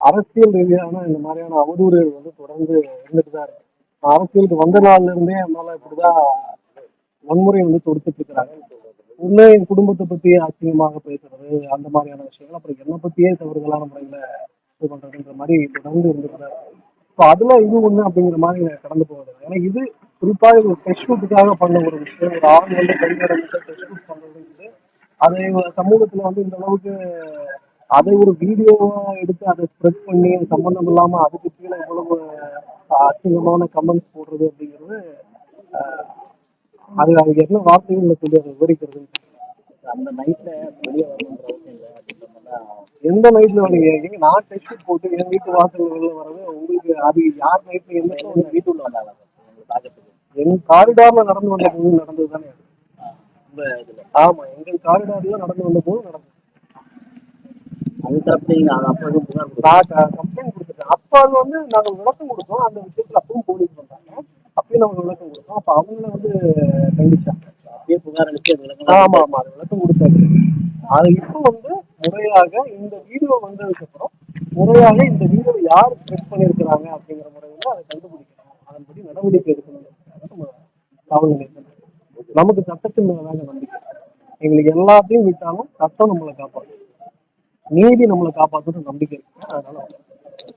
அரசியல் ரீதியான இந்த மாதிரியான அவதூறுகள் வந்து தொடர்ந்து இருந்துட்டு தான் இருக்கு. அரசியலுக்கு வந்த நாள்ல இருந்தே என்னால இப்படிதான் வன்முறை வந்து தொடுத்துட்டு இருக்கிறாங்க. உள்ள என் குடும்பத்தை பத்தி அசிங்கமாக பேசுறது, அந்த மாதிரியான விஷயங்கள், அப்புறம் என்னை பத்தியே தவறுதலான முறையில இது பண்றதுன்ற மாதிரி தொடர்ந்து இருந்துட்டு தான் இருக்கு. ஸோ அதுல இது ஒண்ணு அப்படிங்கிற மாதிரி கடந்து போகுது. ஏன்னா இது குறிப்பாக இது டெஸ்ட் ஷூட்டுக்காக பண்ண ஒரு விஷயம். ஒரு ஆண் வந்து கைவிடப்பட்ட டெஸ்ட் ஷூட் பண்றது, அதை சமூகத்துல வந்து இந்த அளவுக்கு அதை ஒரு வீடியோவா எடுத்து அதை ஸ்ப்ரெட் பண்ணி சம்பந்தம் இல்லாம அதுக்கு கீழே இவ்வளவு அசிங்கமான கமெண்ட்ஸ் போடுறது அப்படிங்கிறது, அது அதுக்கு என்ன வார்த்தைகள்ல சொல்லி அதை விவரிக்கிறது. அந்த நைட்ல வெளியே வரணுன்ற அவசியம் இல்லை அப்படின்ற மாதிரிலாம். எந்த நைட்ல வரீங்க? ஏங்க நான் டெஸ்ட் போட்டு என் வீட்டு வாசல் வெளில வர்றது உங்களுக்கு அது யார் நைட்ல எந்த வீட்டுள்ள வந்தாங்க உங்களுக்கு பார்க்கறதுக்கு. எங்க காரிடார்ல நடந்து வந்த போது நடந்தது தானே. ரொம்ப இதுல ஆமா, எங்க காரிடார்ல நடந்து வந்த போது நடந்தது. அது தரப்பு நீங்க அது அப்போ எதுவும் புகார் கொடுத்தா நான் கம்ப்ளைண்ட் கொடுத்துட்டேன். அப்ப அது வந்து நாங்க விளக்கம் கொடுத்தோம். அந்த விஷயத்துல அப்பவும் போலீஸ் வந்தாங்க. அப்பயும் நாங்க விளக்கம் கொடுத்தோம். அப்ப அவங்கள வந்து கண்டிச்சாங்க. அப்படியே புகார் அளிச்சு அது ஆமா ஆமா, அது விளக்கம் கொடுத்தாரு. அது இப்போ வந்து முறையாக இந்த வீடியோ வந்ததுக்கு அப்புறம் முறையாக இந்த வீடியோ யார் ஸ்ப்ரெட் பண்ணியிருக்கிறாங்க அப்படிங்கிற முறையில அதை கண்டுபிடிக்கணும். அதன்படி நடவடிக்கை எடுக்கணும். காவல் நிலையத்தில் நமக்கு சட்டத்தின் மேலாக நம்பிக்கை. எங்களுக்கு எல்லாத்தையும் விட்டாலும் சட்டம் நம்மளை காப்பாற்றும், நீதி நம்மளை காப்பாற்றுற நம்பிக்கை இருக்கு. அதனால